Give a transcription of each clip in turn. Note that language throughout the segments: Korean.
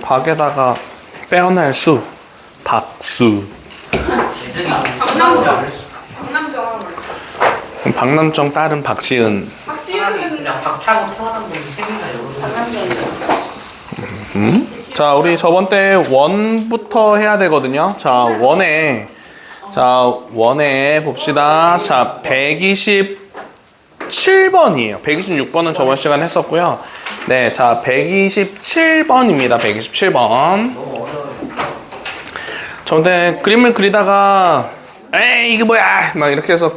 박에다가 빼어날 수, 박수. 박남정 딸은 박지은. 그냥 박차고 태어난 분이 생긴다 자, 우리 저번 때 원부터 해야 되거든요. 자, 원에 봅시다. 자, 127번이에요. 126번은 저번 시간에 했었고요. 네, 자, 127번입니다. 127번. 저번 때 그림을 그리다가 에이 이게 뭐야 막 이렇게 해서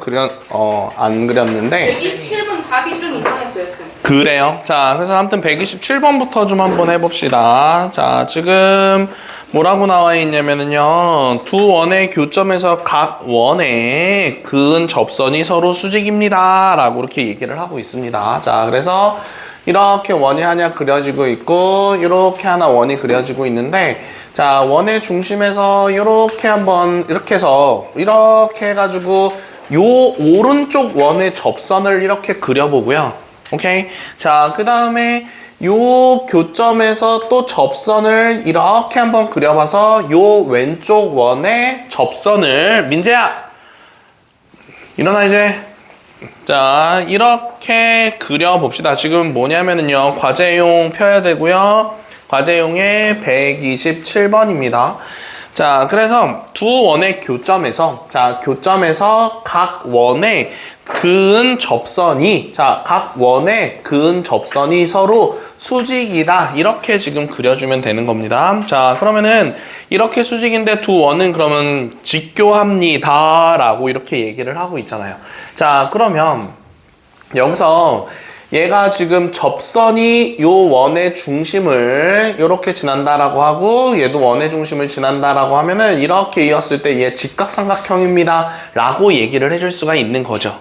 안 그렸는데 127번 답이 좀 이상했어요. 그래요. 자, 그래서 아무튼 127번부터 좀 한번 해봅시다. 자, 지금 뭐라고 나와 있냐면은요, 두 원의 교점에서 각 원에 그은 접선이 서로 수직입니다 라고 이렇게 얘기를 하고 있습니다. 자, 그래서 이렇게 원이 하나 그려지고 있고 이렇게 하나 원이 그려지고 있는데, 자, 원의 중심에서 이렇게 한번 이렇게 해서 이렇게 해가지고 요 오른쪽 원의 접선을 이렇게 그려보고요. 오케이. 자, 그 다음에 요 교점에서 또 접선을 이렇게 한번 그려봐서 요 왼쪽 원의 접선을, 민재야 일어나 이제. 자, 이렇게 그려봅시다. 지금 뭐냐면은요, 과제용 펴야 되고요. 과제용의 127번입니다. 자, 그래서 두 원의 교점에서, 자, 교점에서 각 원의 그은 접선이, 자, 각 원의 그은 접선이 서로 수직이다. 이렇게 지금 그려주면 되는 겁니다. 자, 그러면은 이렇게 수직인데 두 원은 그러면 직교합니다. 라고 이렇게 얘기를 하고 있잖아요. 자, 그러면 여기서 얘가 지금 접선이 요 원의 중심을 이렇게 지난다라고 하고 얘도 원의 중심을 지난다라고 하면은 이렇게 이었을 때 얘 직각삼각형입니다 라고 얘기를 해줄 수가 있는 거죠.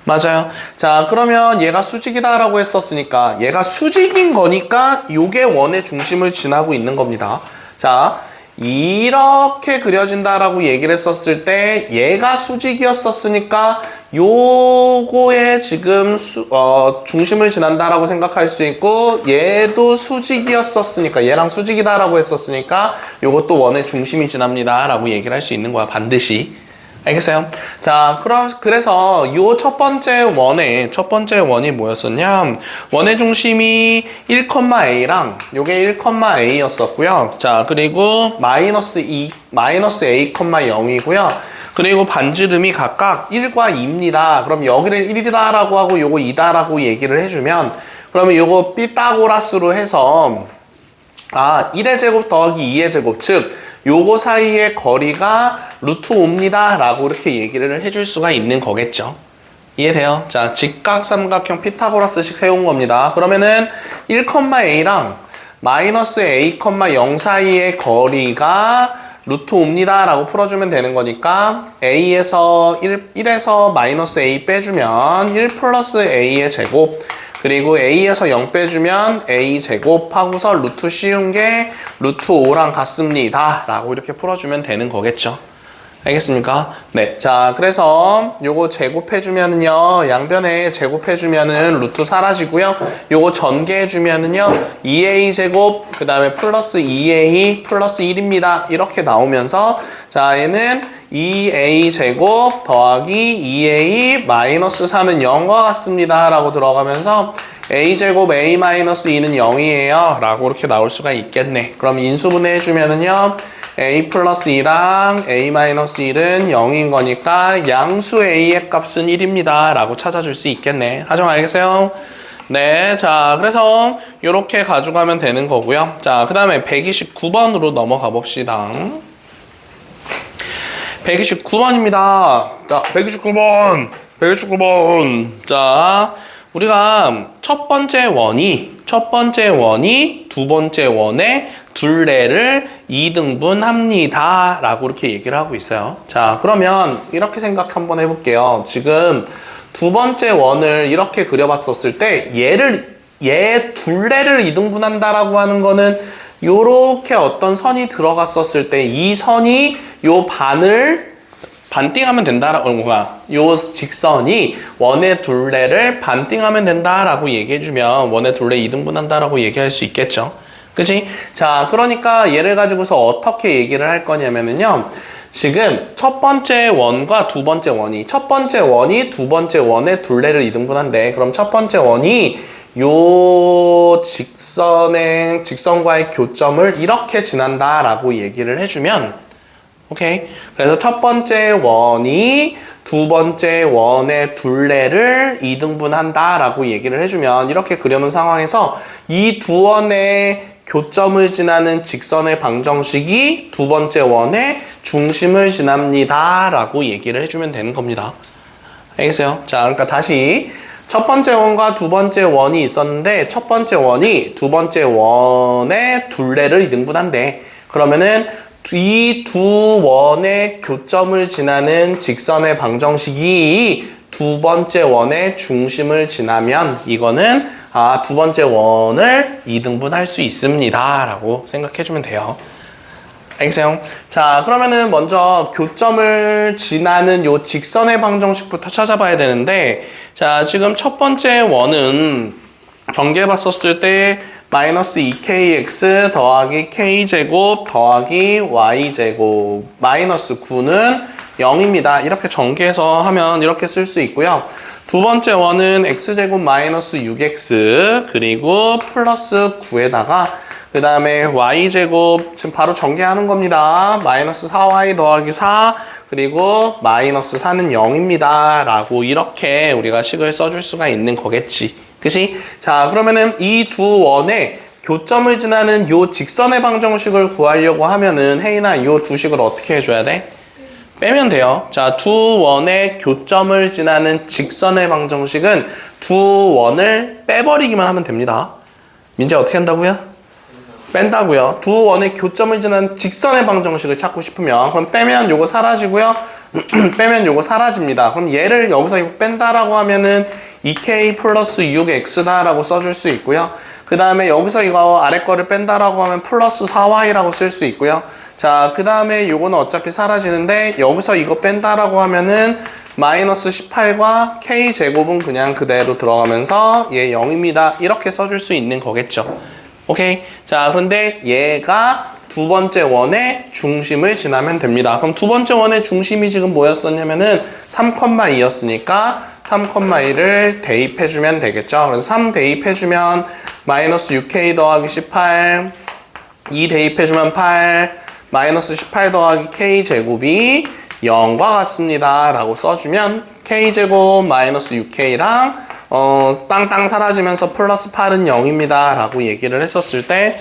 맞아요. 자, 그러면 얘가 수직이다 라고 했었으니까 얘가 수직인 거니까 요게 원의 중심을 지나고 있는 겁니다. 자, 이렇게 그려진다라고 얘기를 했었을 때 얘가 수직이었었으니까 요거에 지금 중심을 지난다라고 생각할 수 있고, 얘도 수직이었었으니까 얘랑 수직이다라고 했었으니까 요것도 원의 중심이 지납니다 라고 얘기를 할 수 있는 거야, 반드시. 알겠어요? 자, 그래서 요 첫 번째 원이 뭐였었냐? 원의 중심이 1,a랑 요게 1,a였었고요. 자, 그리고 마이너스 a, 0이고요. 그리고 반지름이 각각 1과 2입니다. 그럼 여기를 1이다 라고 하고 요거 2다 라고 얘기를 해주면, 그러면 요거 피타고라스로 해서 1의 제곱 더하기 2의 제곱, 즉 요거 사이의 거리가 루트 5입니다 라고 이렇게 얘기를 해줄 수가 있는 거겠죠. 이해돼요? 자, 직각삼각형 피타고라스식 세운 겁니다. 그러면은 1,a랑 마이너스 a, 0 사이의 거리가 루트 5입니다 라고 풀어주면 되는 거니까 a에서 1에서 마이너스 a 빼주면 1 플러스 a의 제곱, 그리고 a에서 0 빼주면 a 제곱 하고서 루트 씌운 게 루트 5랑 같습니다 라고 이렇게 풀어주면 되는 거겠죠. 알겠습니까? 네. 자, 그래서 요거 제곱해주면은요, 양변에 제곱해주면은 루트 사라지고요. 요거 전개해주면은요, 2a 제곱, 그 다음에 플러스 2a 플러스 1입니다. 이렇게 나오면서, 자, 얘는 2a 제곱 더하기 2a 마이너스 3은 0과 같습니다 라고 들어가면서 a 제곱 a 마이너스 2는 0이에요 라고 이렇게 나올 수가 있겠네. 그럼 인수분해 해주면은요, a 플러스 2랑 a 마이너스 1은 0인 거니까 양수 a의 값은 1입니다 라고 찾아줄 수 있겠네. 하정 알겠어요? 네, 자, 그래서 이렇게 가져가면 되는 거고요. 자, 그 다음에 129번으로 넘어가 봅시다. 129번입니다. 자, 129번. 자, 우리가 첫 번째 원이 두 번째 원의 둘레를 2등분합니다 라고 이렇게 얘기를 하고 있어요. 자, 그러면 이렇게 생각 한번 해볼게요. 지금 두 번째 원을 이렇게 그려봤었을 때 얘 둘레를 2등분한다라고 하는 거는 요렇게 어떤 선이 들어갔었을 때 이 선이 요 반을 반띵하면 된다라고 요 직선이 원의 둘레를 반띵하면 된다라고 얘기해주면 원의 둘레 이등분한다라고 얘기할 수 있겠죠. 그치? 자, 그러니까 얘를 가지고서 어떻게 얘기를 할 거냐면은요. 지금 첫 번째 원과 두 번째 원이 첫 번째 원이 두 번째 원의 둘레를 이등분한대. 그럼 첫 번째 원이 요 직선과의 교점을 이렇게 지난다라고 얘기를 해주면 오케이. 그래서 첫 번째 원이 두 번째 원의 둘레를 이등분한다라고 얘기를 해주면 이렇게 그려놓은 상황에서 이 두 원의 교점을 지나는 직선의 방정식이 두 번째 원의 중심을 지납니다 라고 얘기를 해주면 되는 겁니다. 알겠어요? 자, 그러니까 다시 첫 번째 원과 두 번째 원이 있었는데 첫 번째 원이 두 번째 원의 둘레를 이등분한대. 그러면은 이 두 원의 교점을 지나는 직선의 방정식이 두 번째 원의 중심을 지나면 이거는 두 번째 원을 이등분할 수 있습니다 라고 생각해주면 돼요. 알겠어요? 자, 그러면은 먼저 교점을 지나는 요 직선의 방정식부터 찾아봐야 되는데 자, 지금 첫 번째 원은 전개해봤었을 때 마이너스 2kx 더하기 k제곱 더하기 y제곱 마이너스 9는 0입니다. 이렇게 전개해서 하면 이렇게 쓸 수 있고요. 두 번째 원은 x제곱 마이너스 6x 그리고 플러스 9에다가 그 다음에 y제곱 지금 바로 전개하는 겁니다. 마이너스 4y 더하기 4 그리고 마이너스 4는 0입니다. 라고 이렇게 우리가 식을 써줄 수가 있는 거겠지. 그치? 자, 그러면은 이 두 원의 교점을 지나는 요 직선의 방정식을 구하려고 하면은 혜인아 요 두 식을 어떻게 해줘야 돼? 빼면 돼요. 자, 두 원의 교점을 지나는 직선의 방정식은 두 원을 빼버리기만 하면 됩니다. 민재 어떻게 한다고요? 뺀다고요. 두 원의 교점을 지나는 직선의 방정식을 찾고 싶으면 그럼 빼면 요거 사라지고요. 빼면 요거 사라집니다. 그럼 얘를 여기서 이거 뺀다라고 하면은 2k 플러스 6x다라고 써줄 수 있고요. 그 다음에 여기서 이거 아래 거를 뺀다라고 하면 플러스 4y라고 쓸 수 있고요. 자, 그 다음에 요거는 어차피 사라지는데 여기서 이거 뺀다라고 하면은 마이너스 18과 k제곱은 그냥 그대로 들어가면서 얘 0입니다. 이렇게 써줄 수 있는 거겠죠. 오케이? 자, 그런데 얘가 두 번째 원의 중심을 지나면 됩니다. 그럼 두 번째 원의 중심이 지금 뭐였었냐면은 3,2였으니까 3,2를 대입해주면 되겠죠. 그래서 3 대입해주면 마이너스 6k 더하기 18 2 대입해주면 8 마이너스 18 더하기 k제곱이 0과 같습니다. 라고 써주면 k제곱 마이너스 6k랑 땅땅 사라지면서 플러스 8은 0입니다. 라고 얘기를 했었을 때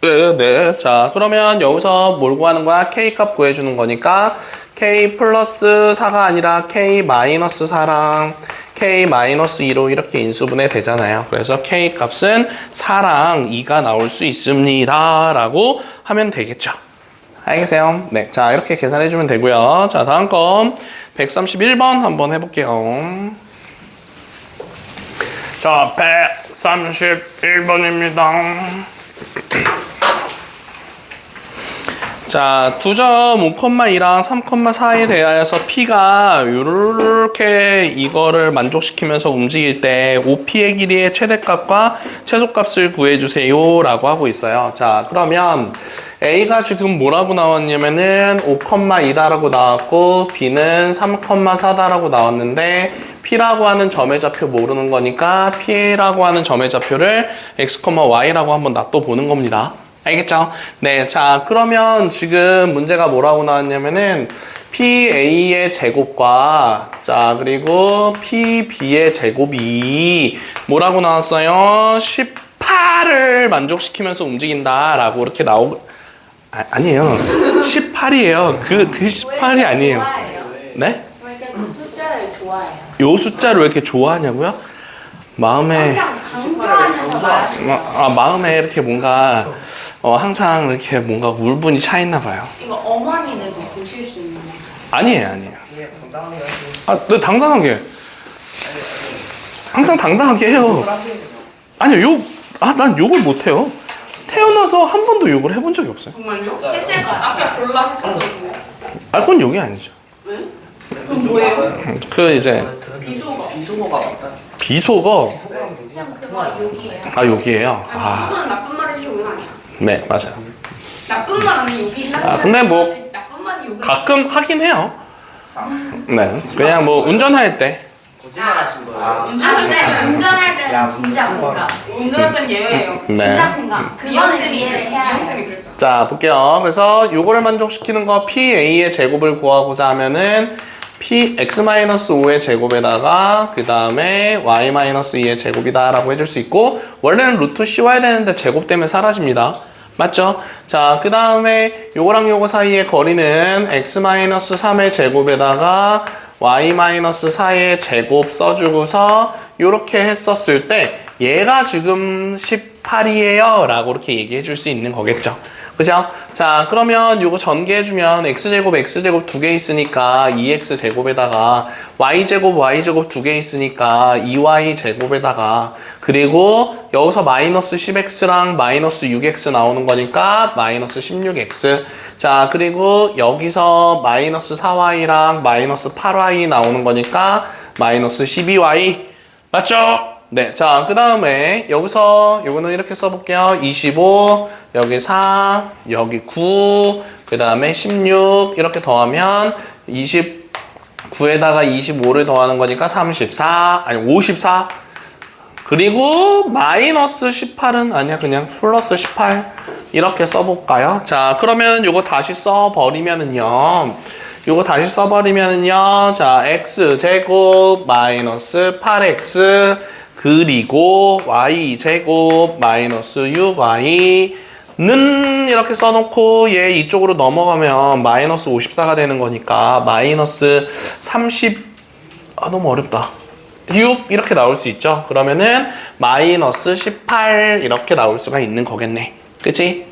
네. 자, 그러면 여기서 뭘 구하는 거야? k 값 구해주는 거니까 k 플러스 4가 아니라 k 마이너스 4랑 k 마이너스 2로 이렇게 인수분해 되잖아요. 그래서 k 값은 4랑 2가 나올 수 있습니다. 라고 하면 되겠죠. 알겠어요? 네. 자, 이렇게 계산해주면 되고요. 자, 다음 건 131번 한번 해볼게요. 자, 131번입니다. 자, 2.5,2랑 3,4에 대하여서 P가 이렇게 이거를 만족시키면서 움직일 때 OP의 길이의 최대값과 최소값을 구해주세요 라고 하고 있어요. 자, 그러면 A가 지금 뭐라고 나왔냐면은 5,2다라고 나왔고 B는 3,4다라고 나왔는데 P라고 하는 점의 좌표 모르는 거니까 P라고 하는 점의 좌표를 X, Y라고 한번 놔둬보는 겁니다. 알겠죠? 네, 자, 그러면 지금 문제가 뭐라고 나왔냐면은 PA의 제곱과 자, 그리고 PB의 제곱이 뭐라고 나왔어요? 18을 만족시키면서 움직인다 라고 이렇게 아니에요. 18이에요. 그 18이 아니에요. 네? 왜 이렇게 그 숫자를 좋아해요? 요 숫자를 왜 이렇게 좋아하냐고요? 마음에 강조하면서 말하는 마음에 이렇게 뭔가 항상 이렇게 뭔가 울분이 차 있나 봐요. 이거 어머니는 보실 수 있는 거. 아니에요. 네, 당당하게. 항상 당당하게 해요. 아니요, 난 욕을 못 해요. 태어나서 한 번도 욕을 해본 적이 없어요. 정말요? 했을 것 같아. 아까 졸라 했었거든요. 아, 그건 욕이 아니죠. 왜? 그럼 뭐예요? 그 이제 비속어가 맞다. 비속어. 그냥 그거 욕이에요. 아, 욕이에요. 아, 그건 나쁜 말이지 욕은 아니야. 네, 맞아요. 나쁜 말 아닌 욕이 아, 근데 뭐 나쁜 말이 욕은 가끔 하긴 해요. 네, 그냥 뭐 운전할 때. 거짓말하신 거예요. 아 근데 운전할 때는 진짜 공감. 운전할 땐 예외예요. 네. 진짜 공감. 그거는 이해를 해야 돼. 이형쌤이 그랬잖아. 자, 볼게요. 그래서 요거를 만족시키는 거 PA의 제곱을 구하고자 하면은 PX-5의 제곱에다가 그 다음에 Y-2의 제곱이다 라고 해줄 수 있고, 원래는 루트 씌워야 되는데 제곱 때문에 사라집니다. 맞죠? 자, 그 다음에 요거랑 요거 사이의 거리는 X-3의 제곱에다가 Y-4의 제곱 써주고서 요렇게 했었을 때 얘가 지금 18이에요 라고 이렇게 얘기해 줄 수 있는 거겠죠. 그죠? 자, 그러면 요거 전개해주면 x제곱, x제곱 두 개 있으니까 2x제곱에다가 y제곱, y제곱 두 개 있으니까 2y제곱에다가, 그리고 여기서 마이너스 10x랑 마이너스 6x 나오는 거니까 마이너스 16x. 자, 그리고 여기서 마이너스 4y랑 마이너스 8y 나오는 거니까 마이너스 12y. 맞죠? 네. 자, 그 다음에 여기서 요거는 이렇게 써볼게요. 25, 여기 4, 여기 9, 그 다음에 16 이렇게 더하면 29에다가 25를 더하는 거니까 34, 아니 54. 그리고 마이너스 18은 아니야, 그냥 플러스 18 이렇게 써볼까요? 자, 그러면 요거 다시 써버리면은요, 자, x제곱 마이너스 8x 그리고 y제곱 마이너스 6y는 이렇게 써놓고 얘 이쪽으로 넘어가면 마이너스 54가 되는 거니까 마이너스 30, 아 너무 어렵다. 6 이렇게 나올 수 있죠. 그러면은 마이너스 18 이렇게 나올 수가 있는 거겠네. 그치?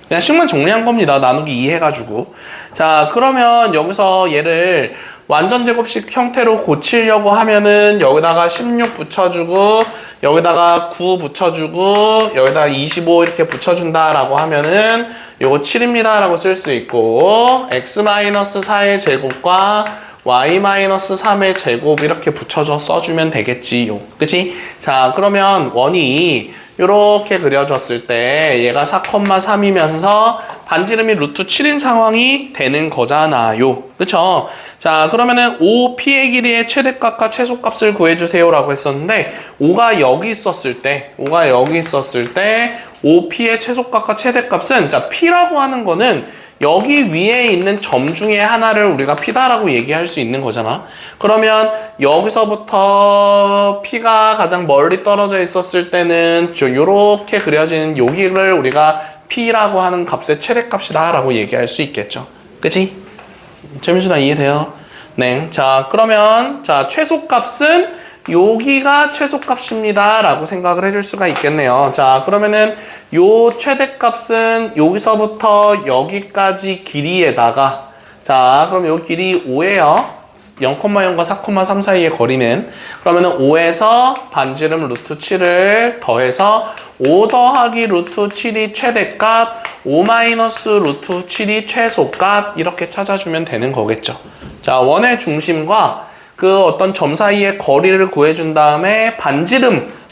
그냥 식만 정리한 겁니다. 나누기 2 해가지고. 자, 그러면 여기서 얘를 완전 제곱식 형태로 고치려고 하면은 여기다가 16 붙여주고 여기다가 9 붙여주고 여기다가 25 이렇게 붙여준다라고 하면은 요거 7입니다 라고 쓸 수 있고, x-4의 제곱과 y-3의 제곱 이렇게 붙여줘 써주면 되겠지요. 그치? 자, 그러면 원이 요렇게 그려졌을 때 얘가 4,3이면서 반지름이 루트 7인 상황이 되는 거잖아요. 그쵸? 자, 그러면은 5p의 길이의 최대값과 최소값을 구해주세요 라고 했었는데 5가 여기 있었을 때 5p의 최소값과 최대값은, 자, p라고 하는 거는 여기 위에 있는 점 중에 하나를 우리가 p다라고 얘기할 수 있는 거잖아. 그러면 여기서부터 p가 가장 멀리 떨어져 있었을 때는 요렇게 그려진 여기를 우리가 p라고 하는 값의 최대값이다 라고 얘기할 수 있겠죠. 그치? 재민준아 이해돼요? 네. 자, 그러면 자, 최소값은 여기가 최소값입니다 라고 생각을 해줄 수가 있겠네요. 자, 그러면은 요 최대값은 여기서부터 여기까지 길이에다가, 자, 그럼 요 길이 5예요. 0,0과 4,3 사이의 거리는, 그러면은 5에서 반지름 루트 7을 더해서 5 더하기 루트 7이 최대값, 5 마이너스 루트 7이 최소값 이렇게 찾아주면 되는 거겠죠. 자, 원의 중심과 그 어떤 점 사이의 거리를 구해준 다음에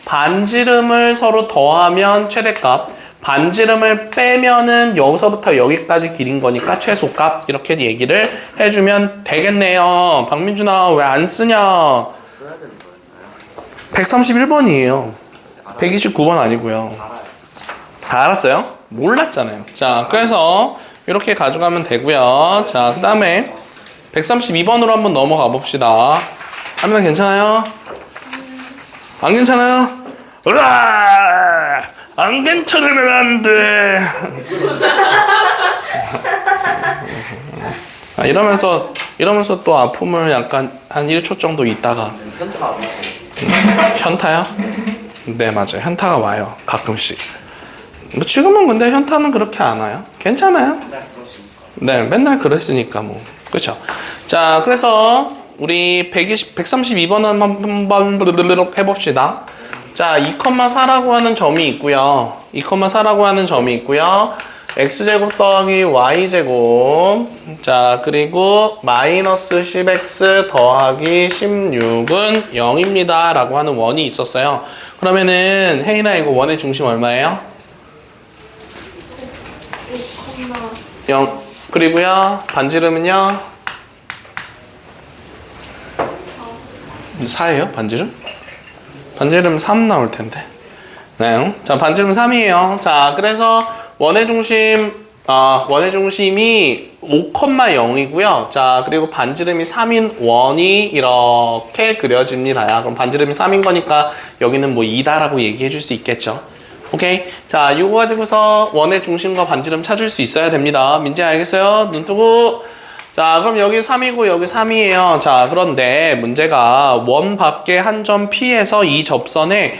반지름을 서로 더하면 최대값, 반지름을 빼면은 여기서부터 여기까지 길인 거니까 최소값 이렇게 얘기를 해주면 되겠네요. 박민준아 왜 안 쓰냐? 써야 되는 거였나요? 131번이에요. 129번 아니고요. 다 알았어요? 몰랐잖아요. 자, 그래서 이렇게 가져가면 되고요. 자, 그 다음에 132번으로 한번 넘어가 봅시다. 하면 괜찮아요? 안 괜찮아요? 으아! 안 괜찮으면 안 돼. 아, 이러면서 또 아픔을 약간 한 1초 정도 있다가. 현타 안 오세요? 현타요? 네, 맞아요. 현타가 와요. 가끔씩. 뭐 지금은 근데 현타는 그렇게 안 와요. 괜찮아요. 맨날 그러시니까. 네, 맨날 그랬으니까 뭐. 그렇죠. 자, 그래서 우리 132번 한번 해봅시다. 자, 2,4라고 하는 점이 있고요. 2,4라고 하는 점이 있고요. x제곱 더하기 y제곱. 자, 그리고 마이너스 10x 더하기 16은 0입니다. 라고 하는 원이 있었어요. 그러면은 혜인아 이거 원의 중심 얼마예요? 0. 그리고요. 반지름은요? 4예요? 반지름? 반지름 3 나올 텐데. 네. 자, 반지름 3이에요. 자, 그래서 원의 중심이 5,0이고요. 자, 그리고 반지름이 3인 원이 이렇게 그려집니다. 야, 그럼 반지름이 3인 거니까 여기는 뭐 2다라고 얘기해 줄 수 있겠죠. 오케이? 자, 이거 가지고서 원의 중심과 반지름 찾을 수 있어야 됩니다. 민지 알겠어요? 눈 뜨고. 자, 그럼 여기 3이고 여기 3이에요. 자, 그런데 문제가 원 밖에 한 점 P에서 이 접선에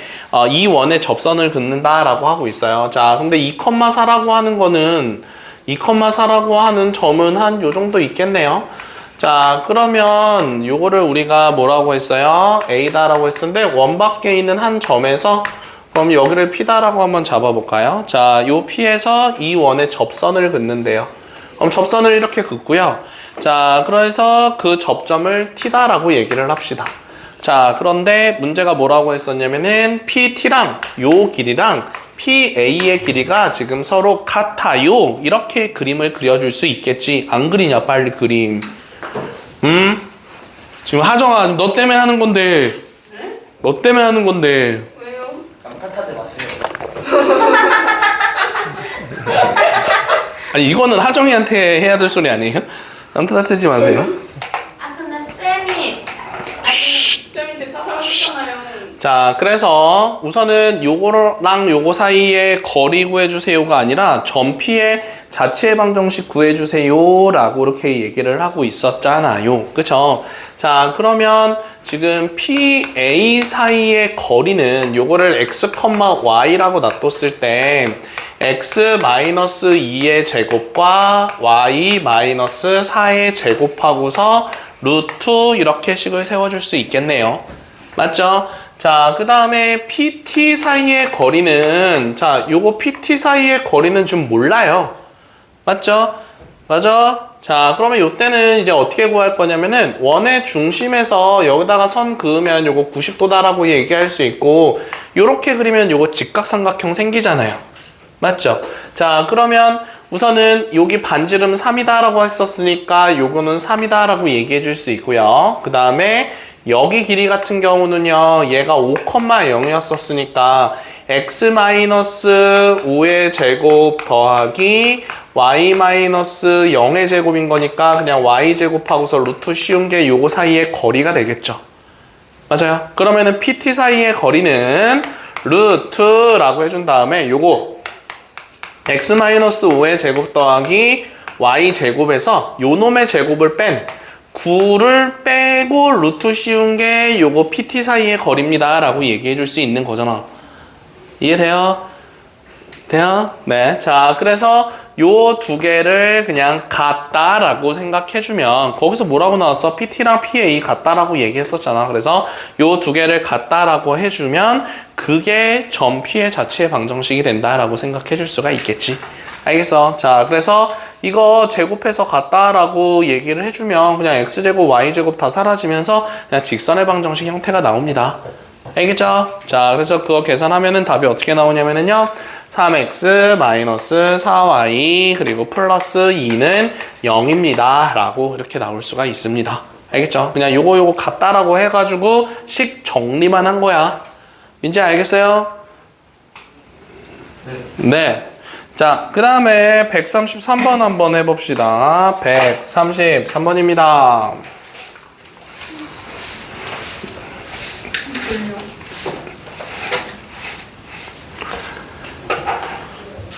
이 원의 접선을 긋는다라고 하고 있어요. 자, 근데 2,4라고 하는 거는 2,4라고 하는 점은 한 요 정도 있겠네요. 자, 그러면 요거를 우리가 뭐라고 했어요? A다라고 했었는데 원 밖에 있는 한 점에서 그럼 여기를 P다라고 한번 잡아볼까요? 자, 요 P에서 이 원의 접선을 긋는데요. 그럼 접선을 이렇게 긋고요. 자, 그래서 그 접점을 T다라고 얘기를 합시다. 자, 그런데 문제가 뭐라고 했었냐면은 PT랑 요 길이랑 PA의 길이가 지금 서로 같아요. 이렇게 그림을 그려줄 수 있겠지. 안 그리냐, 빨리 그림. 지금 하정아, 너 때문에 하는 건데. 너 때문에 하는 건데. 왜요? 남 탓하지 마세요. 아니, 이거는 하정이한테 해야 될 소리 아니에요? 남 탓하지 마세요. 아 근데 쌤이 쌤이 제 탓을 하셨잖아요. 자, 그래서 우선은 요거랑 요거 사이에 거리 구해주세요가 아니라 점 P의 자체 방정식 구해주세요 라고 이렇게 얘기를 하고 있었잖아요. 그쵸? 자, 그러면 지금 PA 사이의 거리는 요거를 x, y라고 놔뒀을 때 x-2의 제곱과 y-4의 제곱하고서 루트 이렇게 식을 세워줄 수 있겠네요. 맞죠? 자, 그 다음에 PT 사이의 거리는, 자, 요거 PT 사이의 거리는 좀 몰라요. 맞죠? 맞아? 자, 그러면 요때는 이제 어떻게 구할 거냐면은 원의 중심에서 여기다가 선 그으면 요거 90도다라고 얘기할 수 있고 요렇게 그리면 요거 직각삼각형 생기잖아요. 맞죠? 자, 그러면 우선은 여기 반지름 3이다라고 했었으니까 요거는 3이다라고 얘기해 줄 수 있고요. 그 다음에 여기 길이 같은 경우는요, 얘가 5,0이었었으니까 x-5의 제곱 더하기 y-0의 제곱인 거니까 그냥 y제곱하고서 루트 씌운 게 요거 사이의 거리가 되겠죠. 맞아요? 그러면은 PT 사이의 거리는 루트라고 해준 다음에 요거 x-5의 제곱 더하기 y제곱에서 요 놈의 제곱을 뺀 9를 빼고 루트 씌운 게 요거 PT 사이의 거리입니다 라고 얘기해 줄 수 있는 거잖아. 이해돼요? 돼요? 네. 자, 그래서 요 두 개를 그냥 같다라고 생각해주면 거기서 뭐라고 나왔어? PT랑 PA 같다라고 얘기했었잖아. 그래서 요 두 개를 같다라고 해주면 그게 점 P의 자체의 방정식이 된다라고 생각해줄 수가 있겠지. 알겠어? 자, 그래서 이거 제곱해서 같다라고 얘기를 해주면 그냥 X제곱, Y제곱 다 사라지면서 그냥 직선의 방정식 형태가 나옵니다. 알겠죠? 자, 그래서 그거 계산하면은 답이 어떻게 나오냐면은요. 3x-4y 그리고 플러스 2는 0입니다. 라고 이렇게 나올 수가 있습니다. 알겠죠? 그냥 요거 같다라고 해가지고 식 정리만 한 거야. 민지 알겠어요? 네. 자, 그 다음에 133번 한번 해봅시다. 133번입니다.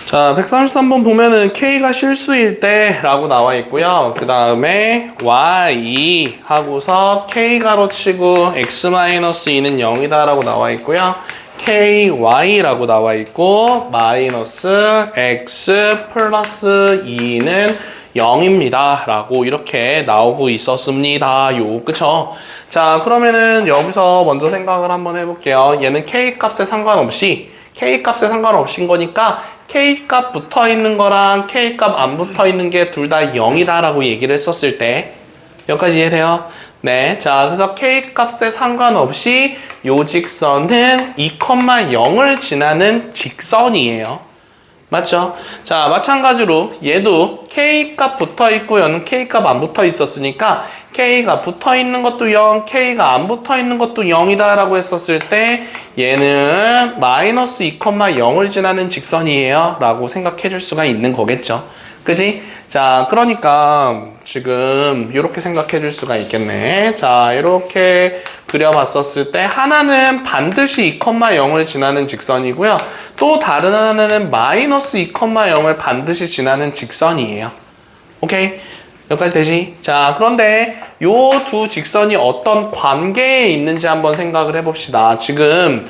자, 133번 보면은 K가 실수일 때 라고 나와 있고요. 그 다음에 Y 하고서 K 가로치고 X-2는 0이다 라고 나와 있고요. KY라고 나와 있고 마이너스 X 플러스 2는 0입니다 라고 이렇게 나오고 있었습니다 요. 그쵸? 자, 그러면은 여기서 먼저 생각을 한번 해볼게요. 얘는 K값에 상관없이 인 거니까 K값 붙어 있는 거랑 K값 안 붙어 있는 게 둘 다 0이다 라고 얘기를 했었을 때 여기까지 이해돼요? 네. 자, 그래서 K값에 상관없이 요 직선은 2,0을 지나는 직선이에요. 맞죠? 자, 마찬가지로 얘도 K값 붙어 있고 얘는 K값 안 붙어 있었으니까 K가 붙어 있는 것도 0, K가 안 붙어 있는 것도 0이다 라고 했었을 때 얘는 마이너스 2,0을 지나는 직선이에요 라고 생각해 줄 수가 있는 거겠죠. 그지? 자, 그러니까 지금 이렇게 생각해 줄 수가 있겠네. 자, 이렇게 그려봤었을 때 하나는 반드시 2,0을 지나는 직선이고요. 또 다른 하나는 마이너스 2,0을 반드시 지나는 직선이에요. 오케이? 여기까지 되지? 자, 그런데 요 두 직선이 어떤 관계에 있는지 한번 생각을 해봅시다. 지금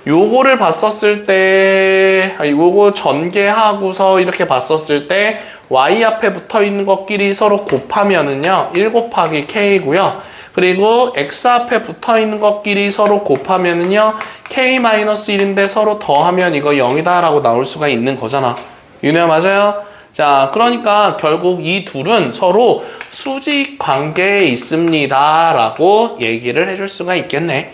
요거를 봤었을 때, 요거 전개하고서 이렇게 봤었을 때 y 앞에 붙어 있는 것끼리 서로 곱하면은요 1 곱하기 k고요. 그리고 x 앞에 붙어 있는 것끼리 서로 곱하면은요 k-1인데 서로 더하면 이거 0이다 라고 나올 수가 있는 거잖아. 윤혜야 맞아요? 자, 그러니까 결국 이 둘은 서로 수직 관계에 있습니다 라고 얘기를 해줄 수가 있겠네.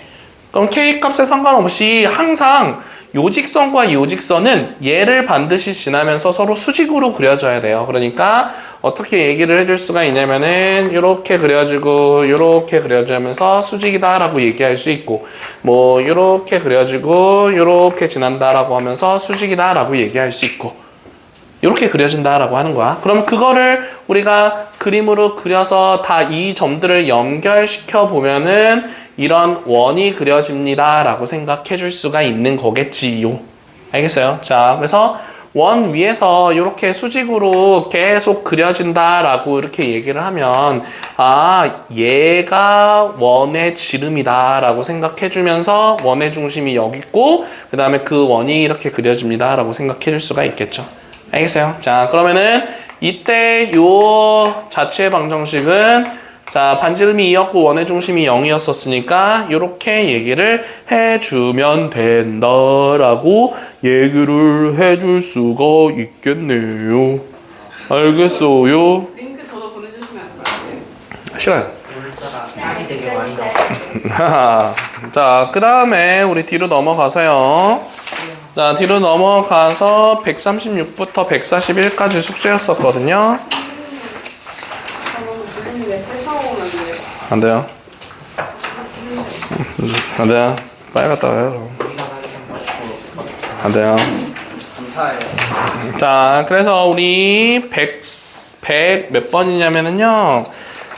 그럼 K값에 상관없이 항상 요 직선과 요 직선은 얘를 반드시 지나면서 서로 수직으로 그려져야 돼요. 그러니까 어떻게 얘기를 해줄 수가 있냐면은 요렇게 그려지고 요렇게 그려지면서 수직이다 라고 얘기할 수 있고 뭐 요렇게 그려지고 요렇게 지난다 라고 하면서 수직이다 라고 얘기할 수 있고 이렇게 그려진다라고 하는 거야. 그럼 그거를 우리가 그림으로 그려서 다 이 점들을 연결시켜 보면은 이런 원이 그려집니다 라고 생각해 줄 수가 있는 거겠지요. 알겠어요? 자, 그래서 원 위에서 이렇게 수직으로 계속 그려진다 라고 이렇게 얘기를 하면 아, 얘가 원의 지름이다 라고 생각해 주면서 원의 중심이 여기 있고 그 다음에 그 원이 이렇게 그려집니다 라고 생각해 줄 수가 있겠죠. 알겠어요? 자, 그러면은 이때 요 자체의 방정식은 자, 반지름이 2였고 원의 중심이 0이었었으니까 이렇게 얘기를 해주면 된다라고 얘기를 해줄 수가 있겠네요. 알겠어요? 링크 저도 보내주시면 안 돼요? 싫어요. 오늘따라 살이 되게 많이 나. 자, 그 다음에 우리 뒤로 넘어가서요. 자, 뒤로 넘어가서 136부터 141까지 숙제였었거든요. 선생님 왜 퇴사하면 안 돼요? 안 돼요. 안 돼요. 빨리 갔다 와요. 안 돼요. 감사해요. 자, 그래서 우리 100 몇 번이냐면은요.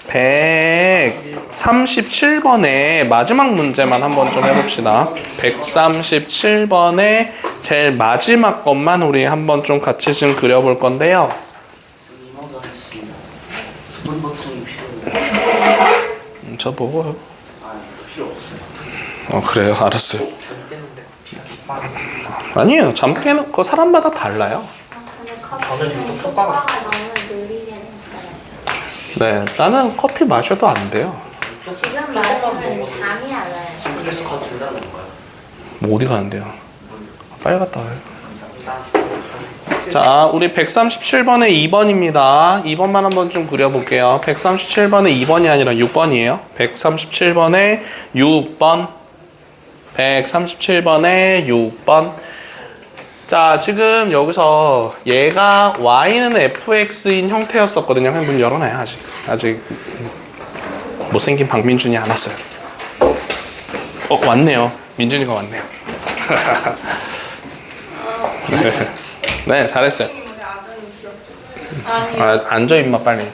137번의 마지막 문제만 한번 좀 해봅시다. 137번의 제일 마지막 것만 우리 한번 좀 같이 좀 그려볼 건데요. 이모전 씨 수분 보충이 필요해요. 저 보고요. 아, 필요 없어요. 그래요? 알았어요. 전 깼는데 피가 막. 아니에요. 잠 깨는 거 사람마다 달라요. 저는 유독 효과가 너무 느리게 했어요. 네, 나는 커피 마셔도 안 돼요. 지금 마시면 잠이 안 와요. 그래서 거든다는 건가요? 뭐 어디 가는데요? 빨리 갔다 와요. 감사합니다. 자, 우리 137번에 2번입니다. 2번만 한번 좀 그려볼게요. 137번에 2번이 아니라 6번이에요. 137번에 6번. 137번에 6번. 자, 지금 여기서 얘가 y는 fx인 형태였었거든요. 그냥 문 열어놔요. 아직 못생긴 박민준이 안 왔어요. 왔네요. 민준이가 왔네요. 네, 잘했어요. 우리 아들은 귀엽죠? 아니 앉아 임마 빨리.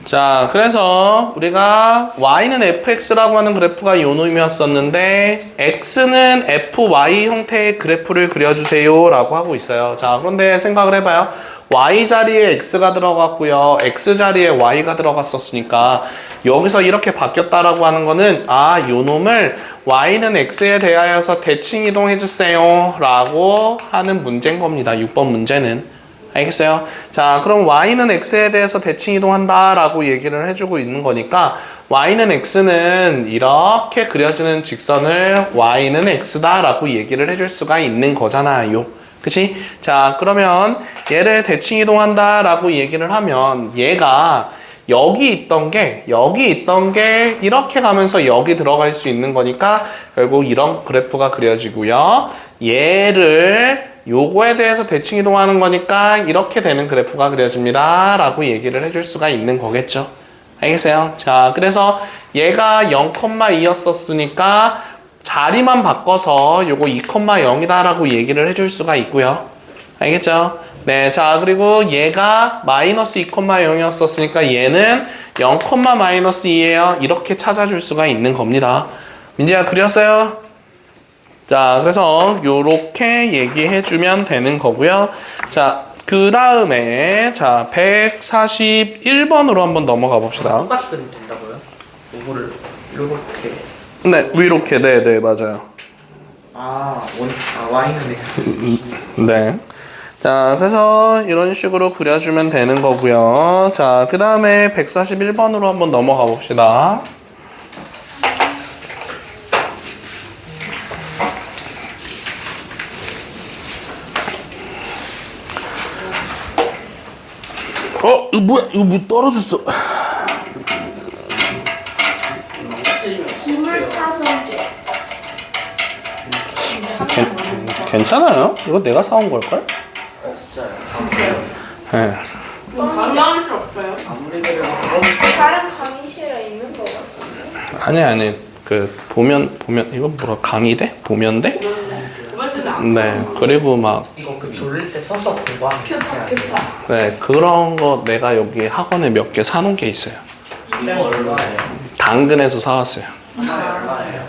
자, 그래서 우리가 y는 fx라고 하는 그래프가 요 놈이었었는데 x는 fy 형태의 그래프를 그려주세요 라고 하고 있어요. 자, 그런데 생각을 해봐요. y 자리에 x가 들어갔고요, x 자리에 y가 들어갔었으니까 여기서 이렇게 바뀌었다라고 하는 거는 아, 요 놈을 y는 x에 대하여서 대칭 이동해 주세요 라고 하는 문제인 겁니다. 6번 문제는. 알겠어요? 자, 그럼 y는 x에 대해서 대칭 이동한다 라고 얘기를 해주고 있는 거니까 y는 x는 이렇게 그려지는 직선을 y는 x다 라고 얘기를 해줄 수가 있는 거잖아요. 그치? 자, 그러면 얘를 대칭 이동한다 라고 얘기를 하면 얘가 여기 있던 게 이렇게 가면서 여기 들어갈 수 있는 거니까 결국 이런 그래프가 그려지고요. 얘를 요거에 대해서 대칭 이동하는 거니까 이렇게 되는 그래프가 그려집니다 라고 얘기를 해줄 수가 있는 거겠죠. 알겠어요? 자, 그래서 얘가 0,2였었으니까 자리만 바꿔서 요거 2,0이다 라고 얘기를 해줄 수가 있고요. 알겠죠? 네, 자, 그리고 얘가 마이너스 2,0이었었으니까 얘는 0,-2예요. 이렇게 찾아줄 수가 있는 겁니다. 민지야, 그렸어요? 자, 그래서 요렇게 얘기해주면 되는 거고요. 자, 그 다음에 자 141번으로 한번 넘어가 봅시다. 똑같이 그리면 된다고요? 요거를 이렇게. 네, 이렇게. 네, 맞아요. y는 x. 네. 자, 그래서 이런 식으로 그려주면 되는 거고요. 자, 그 다음에 141번으로 한번 넘어가 봅시다. 이거 뭐야? 이거 뭐 떨어졌어. 기물타선제. 괜찮아요? 이거 내가 사온 걸걸? 진짜요? 네. 당황스럽어요. 아무리 그래도 다른 강의실에 있는 거 같은데. 아니 그 보면 이거 뭐라 강의대? 보면대? 그럴 때는 안 네. 그리고 막 이거 그 졸릴 때 써서 공부하는 큐다. 네, 그런 거 내가 여기 학원에 몇 개 사놓은 게 있어요. 쌤 얼마예요? 당근에서 사왔어요. 얼마예요?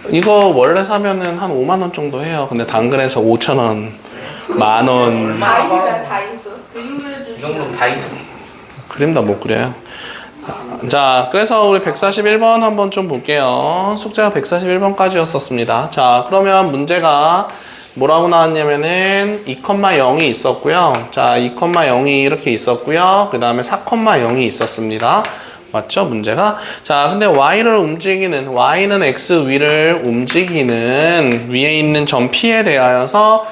이거 원래 사면은 한 5만 원 정도 해요. 근데 당근에서 5천 원, 만 원. 다이소. 그림을 이 해주시면 정도면 다 있어. 그림 다 못 그려요. 자, 그래서 우리 141번 한번 좀 볼게요. 숙제가 141번까지였었습니다. 자, 그러면 문제가 뭐라고 나왔냐면은 2,0이 있었고요. 자, 2,0이 이렇게 있었고요. 그 다음에 4,0이 있었습니다. 맞죠? 문제가. 자, 근데 y는 x 위를 움직이는 위에 있는 점 P에 대하여서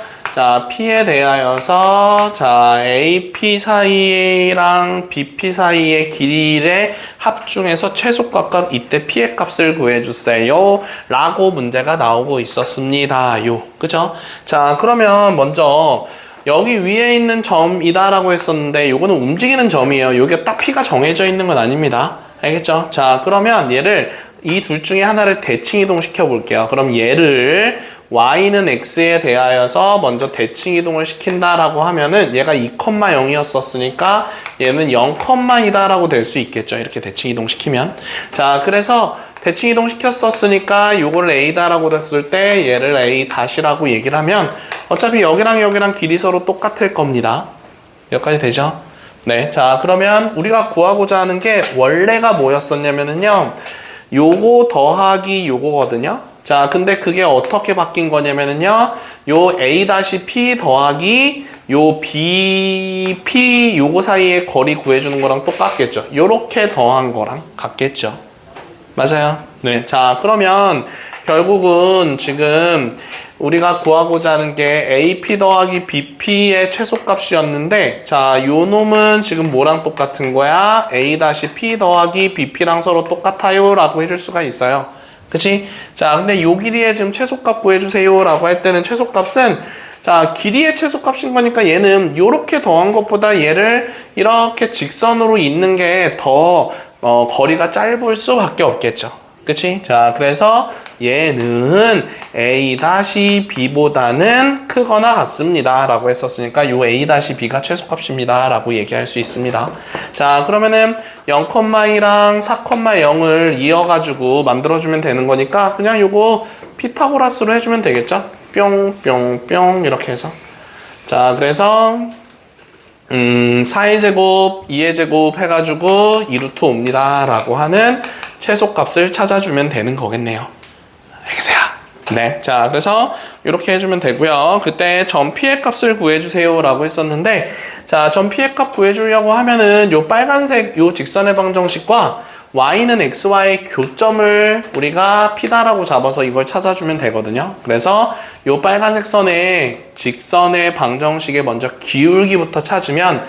자, AP 사이랑 BP 사이의 길이의 합중에서 최소값과 이때 P의 값을 구해주세요. 라고 문제가 나오고 있었습니다요. 그죠? 자, 그러면 먼저 여기 위에 있는 점이다라고 했었는데 요거는 움직이는 점이에요. 요게 딱 P가 정해져 있는 건 아닙니다. 알겠죠? 자, 그러면 얘를 이 둘 중에 하나를 대칭 이동시켜 볼게요. 그럼 얘를 y는 x에 대하여서 먼저 대칭 이동을 시킨다라고 하면은 얘가 2,0이었었으니까 얘는 0,이다라고 될 수 있겠죠. 이렇게 대칭 이동시키면. 자, 그래서 대칭 이동시켰었으니까 요거를 a다라고 됐을 때 얘를 a-라고 얘기를 하면 어차피 여기랑 여기랑 길이 서로 똑같을 겁니다. 여기까지 되죠? 네. 자, 그러면 우리가 구하고자 하는 게 원래가 뭐였었냐면은요. 요거 더하기 요거거든요. 자, 근데 그게 어떻게 바뀐 거냐면은요. 요 a-p 더하기 요 b, 요거 사이의 거리 구해주는 거랑 똑같겠죠. 요렇게 더한 거랑 같겠죠. 맞아요. 네. 자, 그러면 결국은 지금 우리가 구하고자 하는 게 AP 더하기 BP의 최소값이었는데, 자, 요 놈은 지금 뭐랑 똑같은 거야? A-P 더하기 BP랑 서로 똑같아요 라고 해줄 수가 있어요. 그치? 자, 근데 요 길이의 지금 최소값 구해주세요 라고 할 때는 최소값은 자, 길이의 최소값인 거니까 얘는 요렇게 더한 것보다 얘를 이렇게 직선으로 잇는 게 더 거리가 짧을 수밖에 없겠죠. 그치? 자, 그래서 얘는 A-B보다는 크거나 같습니다 라고 했었으니까 요 A-B가 최소값입니다 라고 얘기할 수 있습니다. 자, 그러면은 0,2랑 4,0을 이어가지고 만들어주면 되는 거니까 그냥 요거 피타고라스로 해주면 되겠죠? 뿅뿅뿅 이렇게 해서. 자, 그래서 4의 제곱, 2의 제곱 해가지고 2루트 5입니다 라고 하는 최소값을 찾아주면 되는 거겠네요. 알겠어요? 네, 자 그래서 이렇게 해주면 되고요. 그때 점 P의 값을 구해주세요 라고 했었는데, 자 점 P의 값 구해주려고 하면은 요 빨간색 요 직선의 방정식과 y는 x와의 교점을 우리가 P다라고 잡아서 이걸 찾아주면 되거든요. 그래서 요 빨간색 선의 직선의 방정식에 먼저 기울기부터 찾으면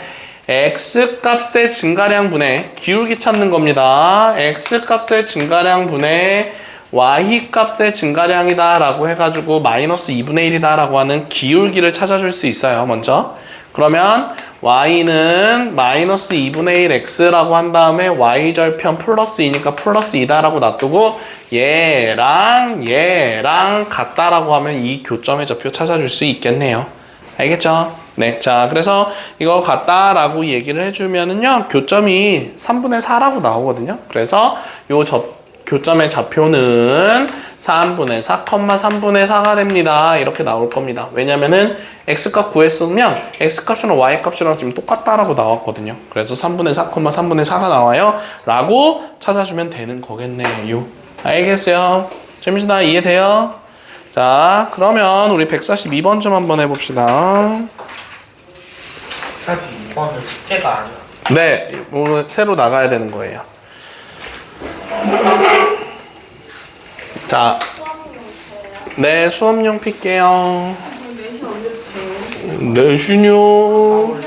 x 값의 증가량 분의 기울기 찾는 겁니다. x 값의 증가량 분의 y 값의 증가량이다 라고 해가지고 마이너스 2분의 1이다 라고 하는 기울기를 찾아줄 수 있어요. 먼저 그러면 y는 마이너스 2분의 1 x라고 한 다음에 y절편 플러스 2니까 플러스 2다 라고 놔두고 얘랑 같다라고 하면 이 교점의 좌표 찾아줄 수 있겠네요. 알겠죠? 네, 자 그래서 이거 같다라고 얘기를 해주면은요 교점이 3분의 4라고 나오거든요. 그래서 요 교점의 좌표는 3분의 4, 3분의 4가 됩니다. 이렇게 나올 겁니다. 왜냐면은 x값 구했으면 x값이랑 y값이랑 지금 똑같다라고 나왔거든요. 그래서 3분의 4, 3분의 4가 나와요 라고 찾아주면 되는 거겠네요. 알겠어요? 재밌나? 이해돼요? 자 그러면 우리 142번 좀 한번 해봅시다. 142번은 숙제가 아니야. 네, 오늘 새로 나가야 되는 거예요. 자, 네, 수업용 필게요. 내신 언제부터요? 내신요.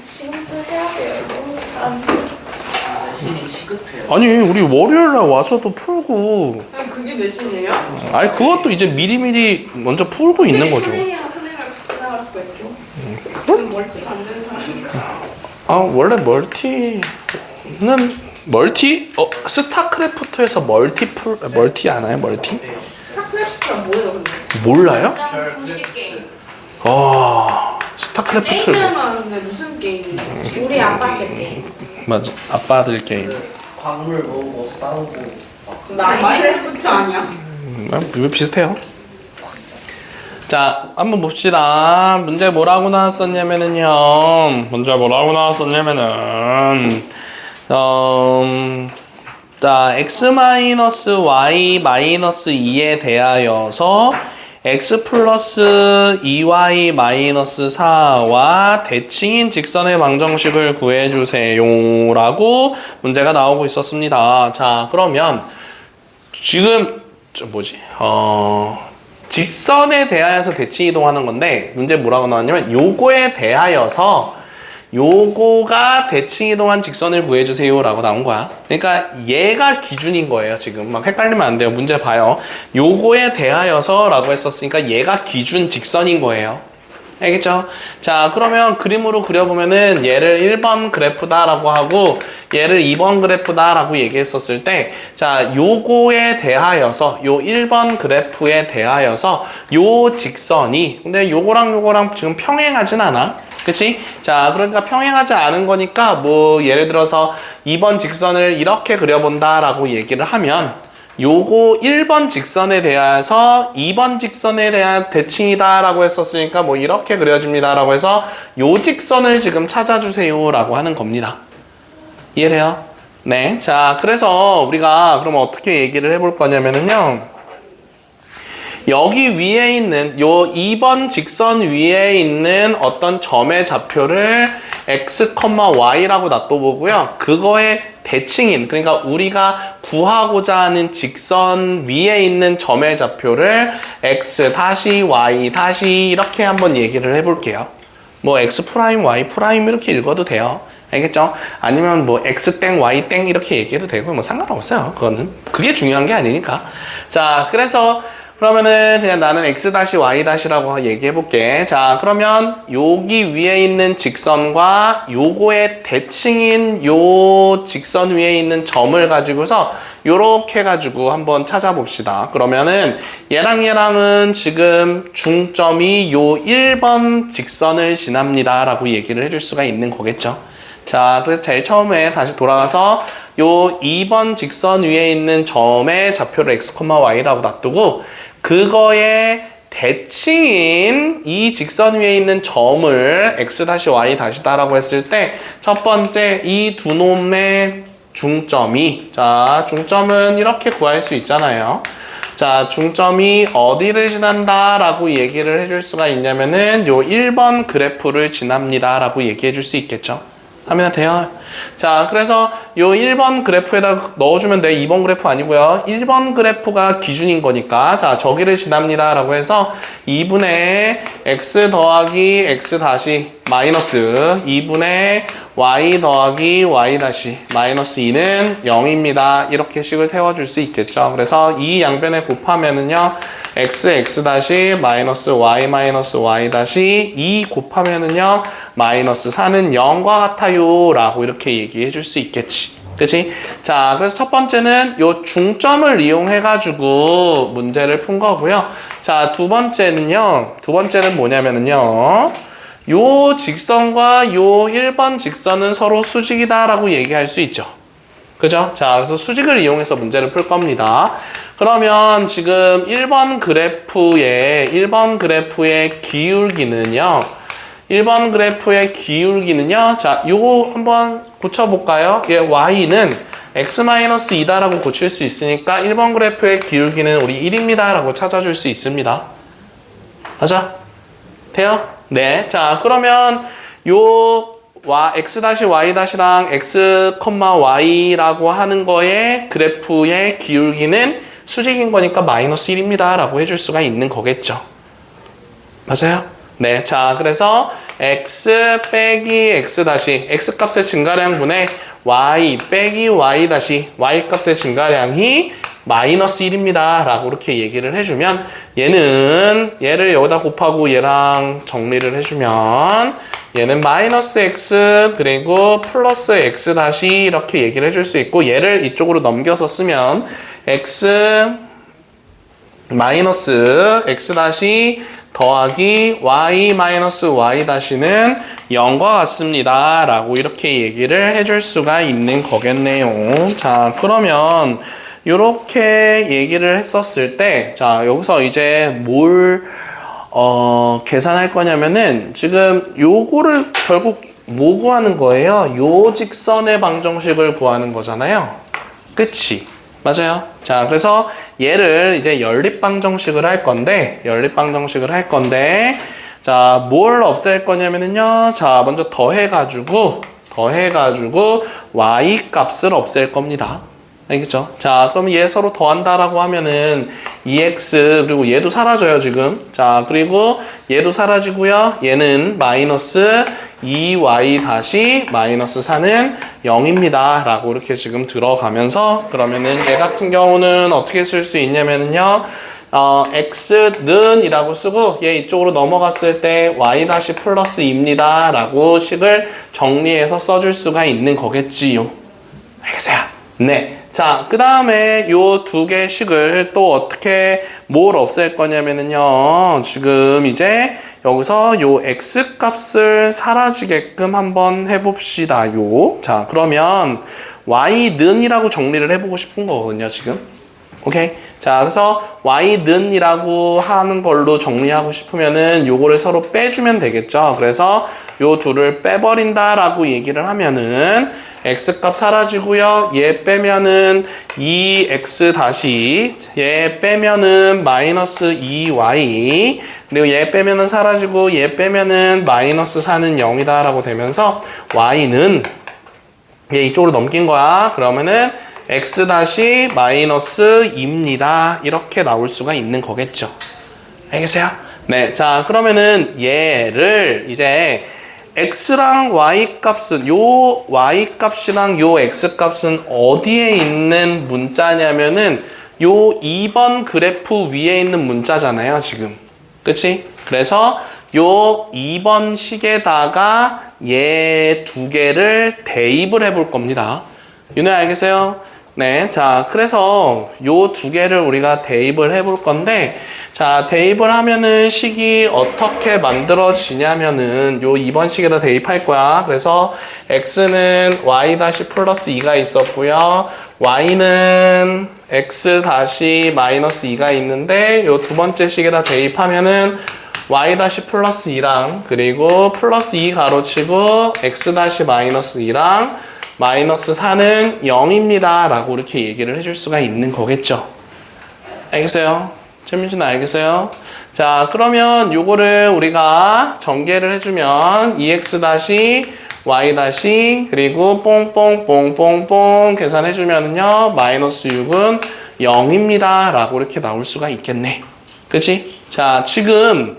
지금도 해야 돼요. 신이 시급해요. 아니, 우리 월요일날 와서도 풀고. 그럼 그게 내신이에요? 아니, 그것도 이제 미리미리 먼저 풀고 있는 거죠. 선생님이랑 선생님이랑 같이 나갈 수가 있죠. 그럼 멀티가 안 되는 사람이. 아, 원래 멀티는 스타크래프트에서 멀티 아나요? 멀티? 스타크래프트가 뭐예요, 근데? 몰라요? 난 90게임. 스타크래프트를 게임은 하는데 무슨 게임이에요? 우리 아빠한테 게임. 맞아. 아빠들 게임. 광물 모으고 싸우고. 마인크래프트 아니야? 이거 비슷해요. 자, 한번 봅시다. 문제 뭐라고 나왔었냐면은요. 자, x-y-2에 대하여서 x 플러스 2y-4와 대칭인 직선의 방정식을 구해주세요 라고 문제가 나오고 있었습니다. 자, 그러면 지금 직선에 대하여서 대칭 이동하는 건데 문제 뭐라고 나왔냐면 요거에 대하여서 요거가 대칭 이동한 직선을 구해주세요 라고 나온 거야. 그러니까 얘가 기준인 거예요. 지금 막 헷갈리면 안 돼요. 문제 봐요. 요거에 대하여서 라고 했었으니까 얘가 기준 직선인 거예요. 알겠죠? 자, 그러면 그림으로 그려보면은 얘를 1번 그래프다 라고 하고 얘를 2번 그래프다 라고 얘기했었을 때, 자, 요거에 대하여서 요 1번 그래프에 대하여서 요 직선이, 근데 요거랑 지금 평행하진 않아. 그치? 자, 그러니까 평행하지 않은 거니까 뭐 예를 들어서 2번 직선을 이렇게 그려본다 라고 얘기를 하면 요거 1번 직선에 대해서 2번 직선에 대한 대칭이다 라고 했었으니까 뭐 이렇게 그려집니다 라고 해서 요 직선을 지금 찾아주세요 라고 하는 겁니다. 이해돼요? 네. 자, 그래서 우리가 그러면 어떻게 얘기를 해볼 거냐면은요, 여기 위에 있는 요 2번 직선 위에 있는 어떤 점의 좌표를 x, y라고 놔둬보고요. 그거의 대칭인, 그러니까 우리가 구하고자 하는 직선 위에 있는 점의 좌표를 x 다시 y 다시 이렇게 한번 얘기를 해볼게요. 뭐 x 프라임 y 프라임 이렇게 읽어도 돼요. 알겠죠? 아니면 뭐 x 땡 y 땡 이렇게 얘기해도 되고 뭐 상관없어요. 그거는 그게 중요한 게 아니니까. 자, 그래서 그러면은 그냥 나는 x 다시 y 다시라고 얘기해 볼게. 자, 그러면 여기 위에 있는 직선과 요거의 대칭인 요 직선 위에 있는 점을 가지고서 요렇게 가지고 한번 찾아봅시다. 그러면은 얘랑은 지금 중점이 요 1번 직선을 지납니다 라고 얘기를 해줄 수가 있는 거겠죠. 자, 그래서 제일 처음에 다시 돌아가서 요 2번 직선 위에 있는 점의 좌표를 x, y라고 놔두고 그거의 대칭인 이 직선 위에 있는 점을 x 다시 y 다시다라고 했을 때 첫 번째 이 두 놈의 중점이, 자, 중점은 이렇게 구할 수 있잖아요. 자, 중점이 어디를 지난다 라고 얘기를 해줄 수가 있냐면은 요 1번 그래프를 지납니다 라고 얘기해 줄 수 있겠죠. 하면 돼요. 자, 그래서 요 1번 그래프에다 넣어주면 돼. 2번 그래프 아니고요. 1번 그래프가 기준인 거니까. 자, 저기를 지납니다 라고 해서 2분의 x 더하기 x 다시 마이너스 2분의 y 더하기 y 다시 마이너스 2는 0입니다. 이렇게 식을 세워줄 수 있겠죠. 그래서 이 양변에 곱하면은요. x 다시 마이너스 y 다시 2 곱하면은요. 마이너스 4는 0과 같아요 라고 이렇게 얘기해 줄 수 있겠지. 그치? 자, 그래서 첫 번째는 요 중점을 이용해 가지고 문제를 푼 거고요. 자, 두 번째는 뭐냐면은요. 요 직선과 요 1번 직선은 서로 수직이다 라고 얘기할 수 있죠. 그죠? 자, 그래서 수직을 이용해서 문제를 풀 겁니다. 그러면 지금 1번 그래프의 기울기는요. 자, 요거 한번 고쳐볼까요? 예, y는 x-2다라고 고칠 수 있으니까 1번 그래프의 기울기는 우리 1입니다 라고 찾아줄 수 있습니다. 맞아? 돼요? 네. 자, 그러면 요 x-y-랑 x,y라고 하는 거의 그래프의 기울기는 수직인 거니까 마이너스 1입니다 라고 해줄 수가 있는 거겠죠. 맞아요? 네. 자, 그래서 x 빼기 x 다시 x 값의 증가량분의 y 빼기 y 다시 y 값의 증가량이 마이너스 1입니다 라고 이렇게 얘기를 해주면 얘를 여기다 곱하고 얘랑 정리를 해주면 얘는 마이너스 x 그리고 플러스 x 다시 이렇게 얘기를 해줄 수 있고 얘를 이쪽으로 넘겨서 쓰면 x 마이너스 x 다시 더하기 y 마이너스 y 다시는 0과 같습니다 라고 이렇게 얘기를 해줄 수가 있는 거겠네요. 자, 그러면 이렇게 얘기를 했었을 때, 자, 여기서 이제 뭘 계산할 거냐면은 지금 요거를 결국 뭐 구하는 거예요? 요 직선의 방정식을 구하는 거잖아요. 그치? 맞아요. 자, 그래서 얘를 이제 연립방정식을 할 건데, 자, 뭘 없앨 거냐면은요. 자, 먼저 더해가지고 y 값을 없앨 겁니다. 알겠죠? 자, 그럼 얘 서로 더한다라고 하면은 2x 그리고 얘도 사라져요 지금. 자, 그리고 얘도 사라지고요. 얘는 마이너스 2y 다시 마이너스 4는 0입니다 라고 이렇게 지금 들어가면서 그러면은 얘 같은 경우는 어떻게 쓸 수 있냐면은요. x는 이라고 쓰고 얘 이쪽으로 넘어갔을 때 y 다시 플러스 2입니다 라고 식을 정리해서 써줄 수가 있는 거겠지요. 알겠어요? 네. 자, 그 다음에 요 두 개 식을 또 어떻게 뭘 없앨 거냐면은요. 지금 이제 여기서 요 x 값을 사라지게끔 한번 해봅시다요. 자, 그러면 y는 이라고 정리를 해보고 싶은 거거든요, 지금. 오케이? 자, 그래서 y는 이라고 하는 걸로 정리하고 싶으면은 요거를 서로 빼주면 되겠죠. 그래서 요 둘을 빼버린다라고 얘기를 하면은 x값 사라지고요. 얘 빼면은 2x 다시 얘 빼면은 마이너스 2y 그리고 얘 빼면은 사라지고 얘 빼면은 마이너스 4는 0이다 라고 되면서 y는 얘 이쪽으로 넘긴 거야. 그러면은 x 다시 마이너스 2입니다. 이렇게 나올 수가 있는 거겠죠. 알겠어요? 네. 자, 그러면은 얘를 이제 x랑 y 값은 요 y 값이랑 요 x 값은 어디에 있는 문자냐면은 요 2번 그래프 위에 있는 문자잖아요, 지금. 그치? 그래서 요 2번 식에다가 얘 두 개를 대입을 해볼 겁니다. 윤혜 알겠어요? 네. 자, 그래서 요 두 개를 우리가 대입을 해볼 건데 자, 대입을 하면은 식이 어떻게 만들어지냐면은 요 2번 식에다 대입할 거야. 그래서 x는 y 다시 플러스 2가 있었고요. y는 x 다시 마이너스 2가 있는데 요 두 번째 식에다 대입하면은 y 다시 플러스 2랑 그리고 플러스 2 가로치고 x 다시 마이너스 2랑 마이너스 4는 0입니다 라고 이렇게 얘기를 해줄 수가 있는 거겠죠. 알겠어요? 재민씨는 알겠어요? 자, 그러면 요거를 우리가 전개를 해주면 EX 다시 Y 다시 그리고 뽕뽕뽕뽕뽕 계산해주면은요 마이너스 6은 0입니다 라고 이렇게 나올 수가 있겠네. 그치? 자, 지금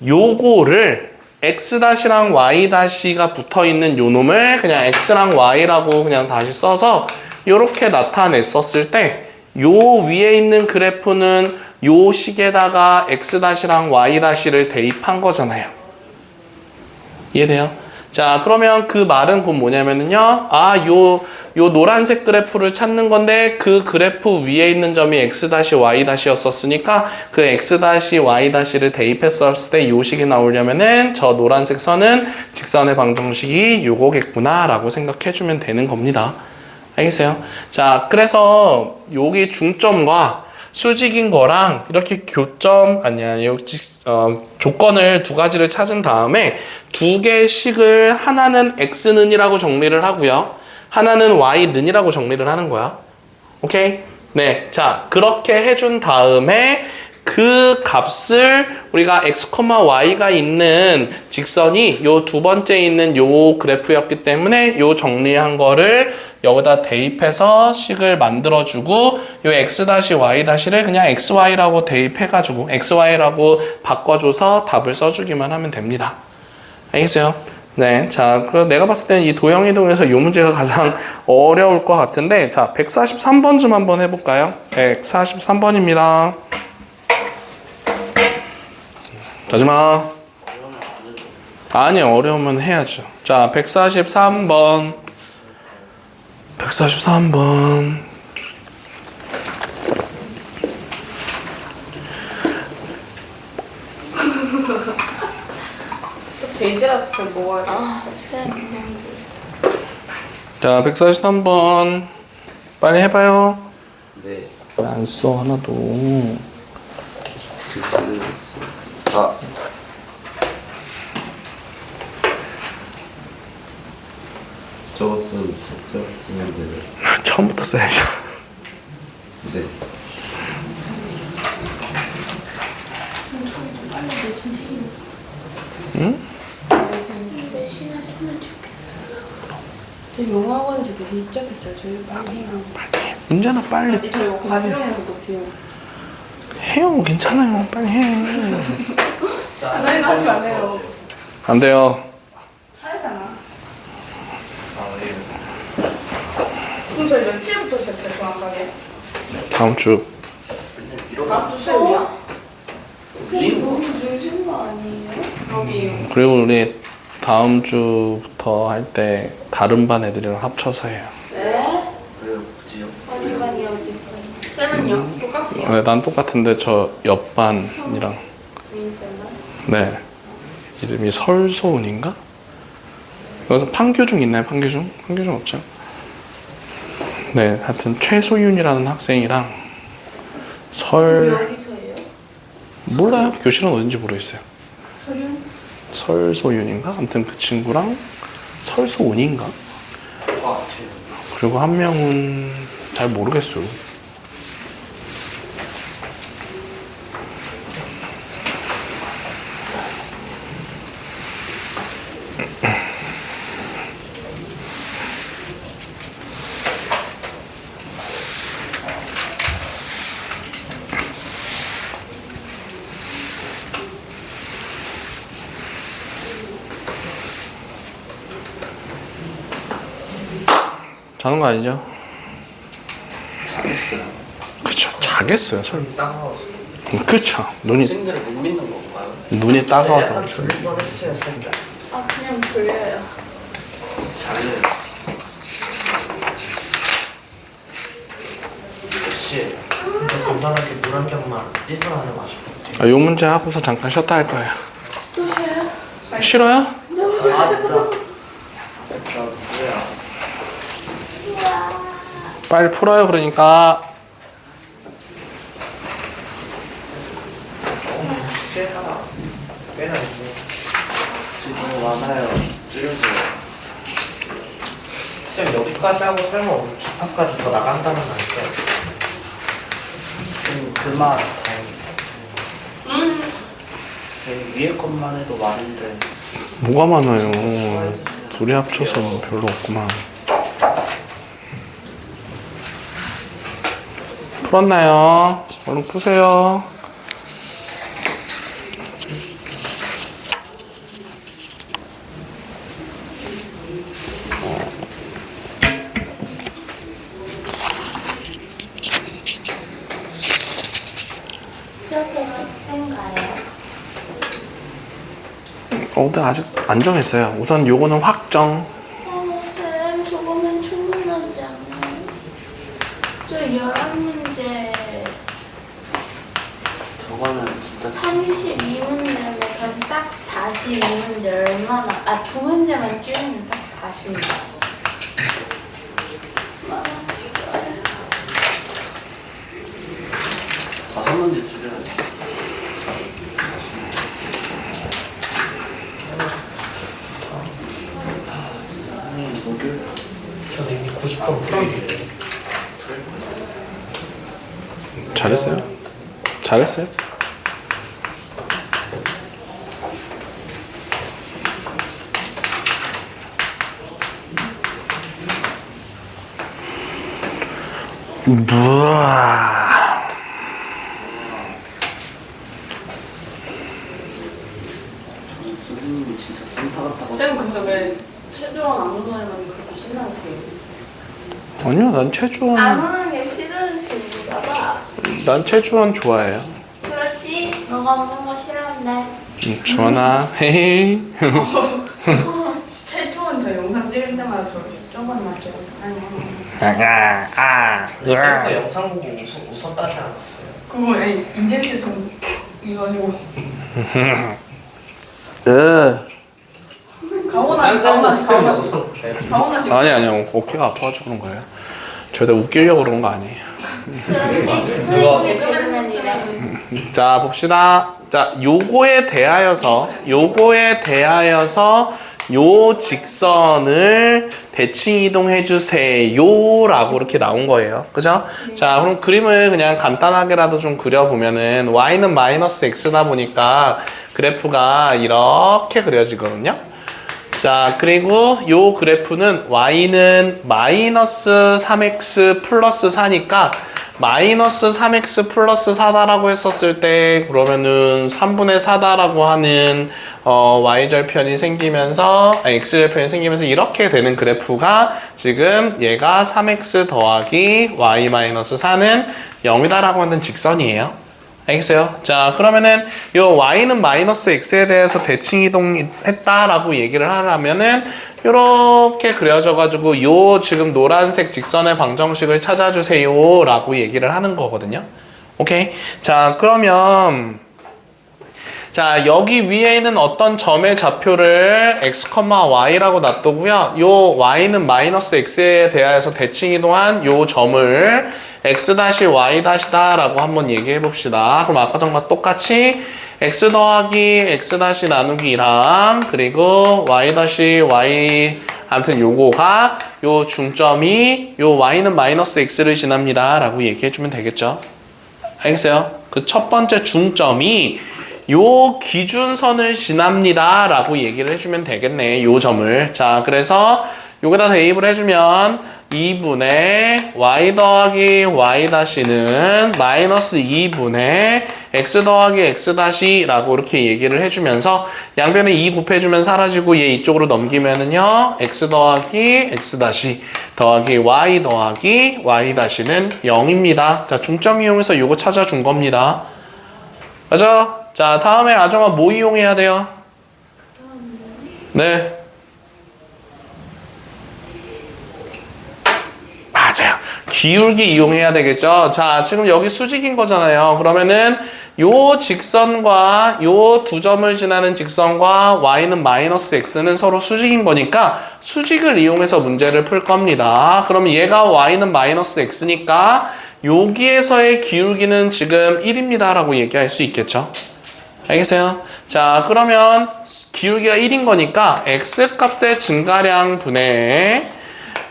요거를 X-랑 Y-가 붙어있는 요 놈을 그냥 X랑 Y라고 그냥 다시 써서 요렇게 나타냈었을 때 요 위에 있는 그래프는 요 식에다가 X-랑 Y-를 대입한 거잖아요. 이해돼요? 자, 그러면 그 말은 곧 뭐냐면은요. 요 노란색 그래프를 찾는 건데 그 그래프 위에 있는 점이 X-Y-였었으니까 그 X-Y-를 대입했었을 때 요 식이 나오려면은 저 노란색 선은 직선의 방정식이 요거겠구나 라고 생각해주면 되는 겁니다. 알겠어요? 자, 그래서 여기 중점과 수직인 거랑 이렇게 조건을 두 가지를 찾은 다음에 두 개의 식을 하나는 x는이라고 정리를 하고요. 하나는 y는이라고 정리를 하는 거야. 오케이? 네. 자, 그렇게 해준 다음에 그 값을 우리가 x, y가 있는 직선이 요 두 번째 있는 요 그래프였기 때문에 요 정리한 거를 여기다 대입해서 식을 만들어주고 요 x-y-를 그냥 xy라고 대입해가지고 xy라고 바꿔줘서 답을 써주기만 하면 됩니다. 알겠어요? 네, 자, 그 내가 봤을 때는 이 도형이동에서 이 문제가 가장 어려울 것 같은데, 자, 143번 좀 한번 해볼까요? 143번입니다. 하지마. 아니, 어려우면 해야죠. 자, 143번. 143번. 돼지라 그걸 먹어야 돼. 자, 143번. 빨리 해봐요. 네. 왜 안 써, 하나도. 아. 적었으면 되네. 처음부터 써야죠. 네. 응? 대신 했으면 좋겠어. 저 영어학원에서 대신 시작했어요. 저희 빨리 해요. 문제나 빨리 아니, 저 이거 가지런해서 못해요. 해요. 괜찮아요. 빨리 해. 저희가 하지 말래요. 안 돼요. 하잖아. 그럼 저희 며칠부터 시작해요, 정확하게? 다음 주. 다음 주 수요일이야? 쌤 너무 늦은 거 아니에요? 여기 그리고 우리 다음 주부터 할 때 다른 반 애들이랑 합쳐서 해요. 네? 왜요? 굳이요? 어디 반이 어디 반? 쌤은요? 똑같아요. 네, 난 똑같은데 저 옆반이랑. 민쌤은? 네. 이름이 설소은인가? 여기서 판교중 있나요? 판교중? 판교중 없죠? 네, 하여튼 최소윤이라는 학생이랑 여기서예요? 몰라요. 교실은 어딘지 모르겠어요. 서윤? 설소윤인가? 아무튼 그 친구랑 설소은인가? 아, 그리고 한 명은 잘 모르겠어요. 자는 거 아니죠? 잘했어요. 그쵸. 자겠어요. 설마. 따가워서. 그쵸. 눈이 학생들을 못 믿는 건가요? 눈이 따가워서. 약간 졸릴 뻔했어요, 살짝. 아 그냥 졸려요. 잘해요. 역시 간단하게 물 한 잔만 1분 안에 마시고. 요 문제 하고서 잠깐 쉬었다 할 거예요. 또 쉬어요? 싫어요? 너무 좋아. 아, 진짜. 진짜 뭐야. 빨리 풀어요. 그러니까. 숙제 하나 꽤나 있어요. 지금 많아요. 줄여줘요. 쌤 여기까지 하고 설마 오늘 기타까지 더 나간다는 거 아니죠? 쌤 그말 다행이다. 위에 것만 해도 많은데. 뭐가 많아요. 둘이 합쳐서 별로 없구만. 풀었나요? 얼른 푸세요. 저게 숙제인가요? 근데 아직 안 정했어요. 우선 요거는 확정. 쌤, 저거면 충분하지 않나요? 저 11문제 저거는 진짜 32문제인데 그럼 딱 42문제 얼마나, 아, 2문제만 줄이면 딱 40문제. 다섯 문제 줄여야지. 목요일 저는 이미 90번 풀었는데. 잘했어요. 잘했어요. 무아. 선생님이 진짜 센터 같다고. 쌤 근데 왜 최두원 아무 노래만 그렇게 신나세요? 아니요, 난 최주원. 안 오는 게 싫으신가 봐. 난 최주원 좋아해요. 그렇지? 너가 오는 거 싫어한대. 주원아, 헤이. 최주원 저 영상 찍을 때마다 저번에 맞죠? 쌤도 영상 보고 웃었다지 않았어요? 그거 인제리어 좀 이가지고 가오나 씨 아니, 어깨가 아파가지고 그런 거예요. 저희가 웃기려고 그런 거 아니에요. 그렇지? 누가? 소연이 그러면 이래. 자, 봅시다. 자, 요거에 대하여서 요 직선을 대칭 이동해 주세요 라고 이렇게 나온 거예요. 그죠? 자, 그럼 그림을 그냥 간단하게라도 좀 그려보면은 y는 마이너스 x다 보니까 그래프가 이렇게 그려지거든요. 자, 그리고 요 그래프는 y는 마이너스 3x 플러스 4니까 마이너스 3x 플러스 4다라고 했었을 때 그러면은 3분의 4다라고 하는 y절편이 생기면서 x절편이 생기면서 이렇게 되는 그래프가 지금 얘가 3x 더하기 y 마이너스 4는 0이다라고 하는 직선이에요. 알겠어요? 자, 그러면은 요 y는 마이너스 x에 대해서 대칭 이동했다라고 얘기를 하려면은 요렇게 그려져가지고 요 지금 노란색 직선의 방정식을 찾아주세요 라고 얘기를 하는 거거든요. 오케이? 자, 그러면 자, 여기 위에 있는 어떤 점의 좌표를 x, y라고 놔두고요. 요 y는 마이너스 x에 대하여서 대칭 이동한 요 점을 x y 다라고 한번 얘기해 봅시다. 그럼 아까 전과 똑같이 x 더하기 x 나누기랑 그리고 y 아무튼 요거가 요 중점이 요 y는 마이너스 x를 지납니다 라고 얘기해 주면 되겠죠. 알겠어요? 그 첫 번째 중점이 요 기준선을 지납니다 라고 얘기를 해주면 되겠네, 요 점을. 자, 그래서 요거다 대입을 해주면 2분의 y 더하기 y-는 마이너스 2분의 x 더하기 x-라고 이렇게 얘기를 해주면서 양변에 2 곱해주면 사라지고 얘 이쪽으로 넘기면은요 x 더하기 x- 더하기 y 더하기 y-는 0입니다. 자, 중점 이용해서 요거 찾아준 겁니다. 맞아? 자, 다음에 아정아 뭐 이용해야 돼요? 네. 맞아요. 기울기 이용해야 되겠죠. 자, 지금 여기 수직인 거잖아요. 그러면은 요 직선과 요 두 점을 지나는 직선과 y는 마이너스 x는 서로 수직인 거니까 수직을 이용해서 문제를 풀 겁니다. 그러면 얘가 y는 마이너스 x니까 여기에서의 기울기는 지금 1입니다 라고 얘기할 수 있겠죠. 알겠어요? 자, 그러면 기울기가 1인 거니까 x 값의 증가량 분의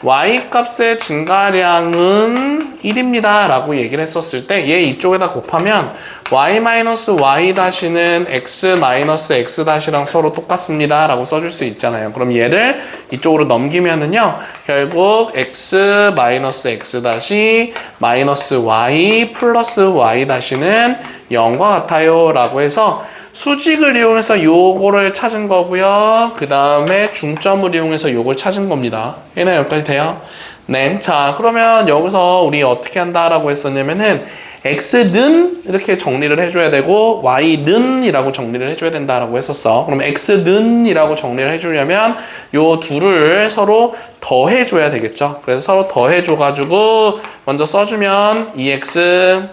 y 값의 증가량은 1입니다 라고 얘기를 했었을 때 얘 이쪽에다 곱하면 y-y 다시는 x-x 다시랑 서로 똑같습니다 라고 써줄 수 있잖아요. 그럼 얘를 이쪽으로 넘기면은요 결국 x-x 다시 마이너스 y 플러스 y 다시는 0과 같아요 라고 해서 수직을 이용해서 요거를 찾은 거고요. 그 다음에 중점을 이용해서 요걸 찾은 겁니다. 얘는 여기까지 돼요? 네. 자, 그러면 여기서 우리 어떻게 한다라고 했었냐면은 x는 이렇게 정리를 해줘야 되고 y는 이라고 정리를 해줘야 된다라고 했었어. 그럼 x는 이라고 정리를 해주려면 요 둘을 서로 더해줘야 되겠죠. 그래서 서로 더해줘가지고 먼저 써주면 2x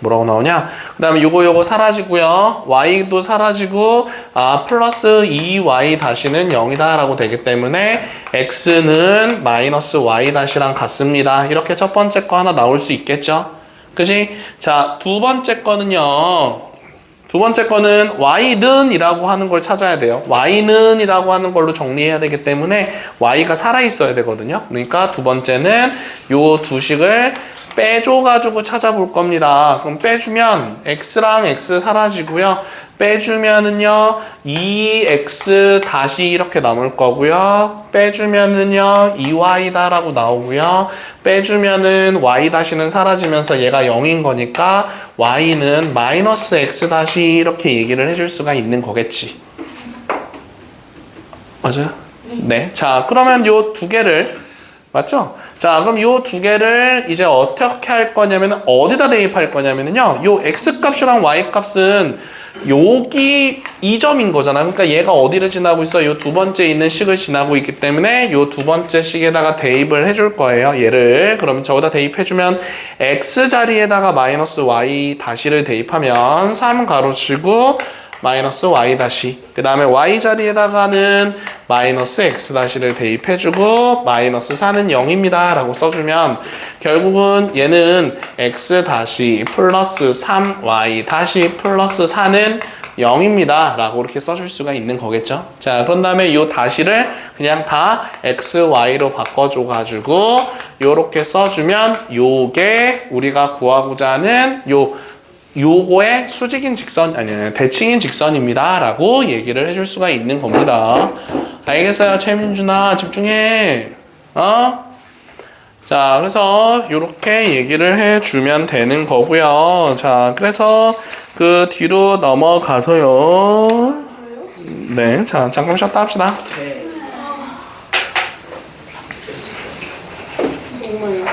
뭐라고 나오냐? 그 다음에 요거 사라지고요. y도 사라지고 플러스 2y 다시는 0이다 라고 되기 때문에 x는 마이너스 y 다시랑 같습니다. 이렇게 첫 번째 거 하나 나올 수 있겠죠? 그지? 자, 두 번째 거는요. 두 번째 거는 y는 이라고 하는 걸 찾아야 돼요. y는 이라고 하는 걸로 정리해야 되기 때문에 y가 살아있어야 되거든요. 그러니까 두 번째는 요 두 식을 빼줘가지고 찾아볼 겁니다. 그럼 빼주면 x랑 x 사라지고요. 빼주면은요 2x 다시 이렇게 남을 거고요. 빼주면은요 2y다 라고 나오고요. 빼주면은 y 다시는 사라지면서 얘가 0인 거니까 y는 마이너스 x 다시 이렇게 얘기를 해줄 수가 있는 거겠지. 맞아요? 네. 자, 그러면 요 두 개를 맞죠? 자, 그럼 요 두 개를 이제 어떻게 할 거냐면 어디다 대입할 거냐면요. 요 x 값이랑 y 값은 여기 2점인 거잖아. 그러니까 얘가 어디를 지나고 있어? 요 두 번째 있는 식을 지나고 있기 때문에 요 두 번째 식에다가 대입을 해줄 거예요. 얘를. 그럼 저기다 대입해주면 x 자리에다가 마이너스 y 다시를 대입하면 3 가로치고 마이너스 y 다시 그 다음에 y 자리에다가는 마이너스 x 다시를 대입해주고 마이너스 4는 0입니다 라고 써주면 결국은 얘는 x 다시 플러스 3y 다시 플러스 4는 0입니다 라고 이렇게 써줄 수가 있는 거겠죠. 자, 그런 다음에 이 다시를 그냥 다 x, y로 바꿔줘가지고 요렇게 써주면 요게 우리가 구하고자 하는 요거의 수직인 직선, 아니, 대칭인 직선입니다. 라고 얘기를 해줄 수가 있는 겁니다. 알겠어요? 최민준아, 집중해. 자, 그래서 요렇게 얘기를 해주면 되는 거고요. 자, 그래서 그 뒤로 넘어가서요. 네, 자, 잠깐 쉬었다 합시다. 네. 정말